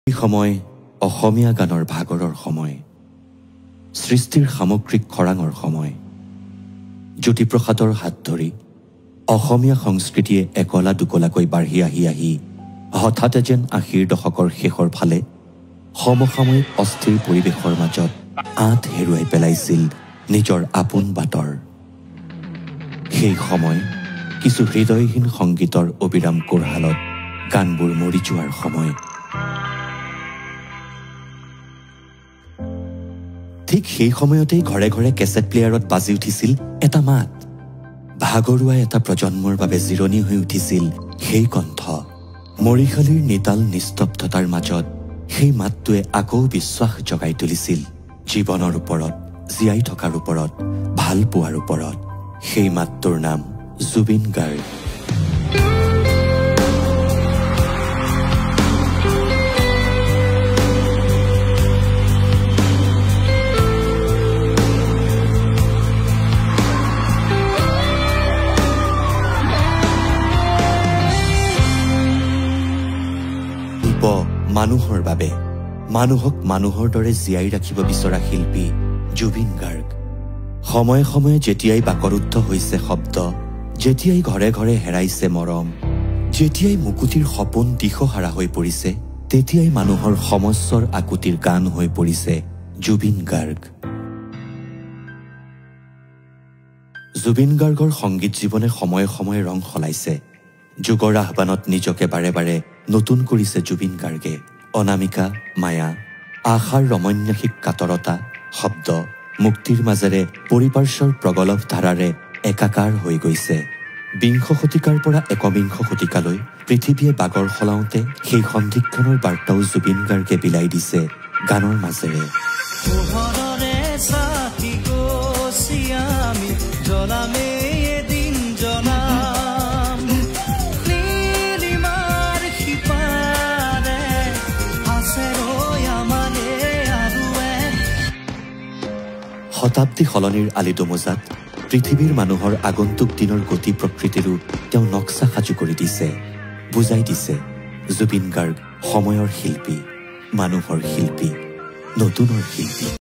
এই সময় অসমীয়া গানৰ ভাগৰৰ সময়, সৃষ্টিৰ সামগ্ৰিক খৰাঙৰ সময়। জ্যোতিপ্ৰসাদৰ হাত ধৰি অসমীয়া সংস্কৃতিয়ে একলা দুকলাকৈ বাঢ়ি আহি হঠাতে যেন ৮০ৰ দশকৰ শেষৰ ফালে সমসাময়িক অস্থিৰ পৰিৱেশৰ মাজত আঁত হেৰুৱাই পেলাইছিল নিজৰ আপোন বাটৰ। সেই সময় কিছু হৃদয়হীন সংগীতৰ অবিৰাম কোৰহালত গানবোৰ মৰি যোৱাৰ সময়। ঠিক সেই সময়তেই ঘৰে ঘৰে কেছেট প্লেয়াৰত বাজি উঠিছিল এটা মাত, ভাগৰুৱা এটা প্ৰজন্মৰ বাবে জিৰণি হৈ উঠিছিল সেই কণ্ঠ। মৰিশালীৰ নিতাল নিস্তব্ধতাৰ মাজত সেই মাতটোৱে আকৌ বিশ্বাস জগাই তুলিছিল জীৱনৰ ওপৰত, জীয়াই থকাৰ ওপৰত, ভাল পোৱাৰ ওপৰত। সেই মাতটোৰ নাম জুবিন গাৰ্গ। মানুহৰ বাবে, মানুহক মানুহৰ দৰে জীয়াই ৰাখিব বিচৰা শিল্পী জুবিন গাৰ্গ। সময়ে সময়ে যেতিয়াই বাকৰুদ্ধ হৈছে শব্দ, যেতিয়াই ঘৰে ঘৰে হেৰাইছে মৰম, যেতিয়াই মুকুতিৰ সপোন দিশহাৰা হৈ পৰিছে, তেতিয়াই মানুহৰ সমস্যৰ আকুতিৰ গান হৈ পৰিছে জুবিন গাৰ্গ। জুবিন গাৰ্গৰ সংগীত জীৱনে সময়ে সময়ে ৰং সলাইছে। যুগৰ আহ্বানত নিজকে বাৰে বাৰে নতুন কৰিছে জুবিন গাৰ্গে। অনামিকা, মায়া, আশাৰ ৰমন্যাসিক কাতৰতা, শব্দ, মুক্তিৰ মাজেৰে পৰিপাৰ্শ্বৰ প্ৰগলভ ধাৰাৰে একাকাৰ হৈ গৈছে। বিংশ শতিকাৰ পৰা একবিংশ শতিকালৈ পৃথিৱীয়ে বাগৰ সলাওঁতে সেই সন্ধিক্ষণৰ বাৰ্তাও জুবিন গাৰ্গে বিলাই দিছে গানৰ মাজেৰে। শতাব্দী সলনিৰ আলিদোমোজাত পৃথিৱীৰ মানুহৰ আগন্তুক দিনৰ গতি প্ৰকৃতিৰো তেওঁ নক্সা সাজু কৰি দিছে, বুজাই দিছে। জুবিন গাৰ্গ সময়ৰ শিল্পী, মানুহৰ শিল্পী, নতুনৰ শিল্পী।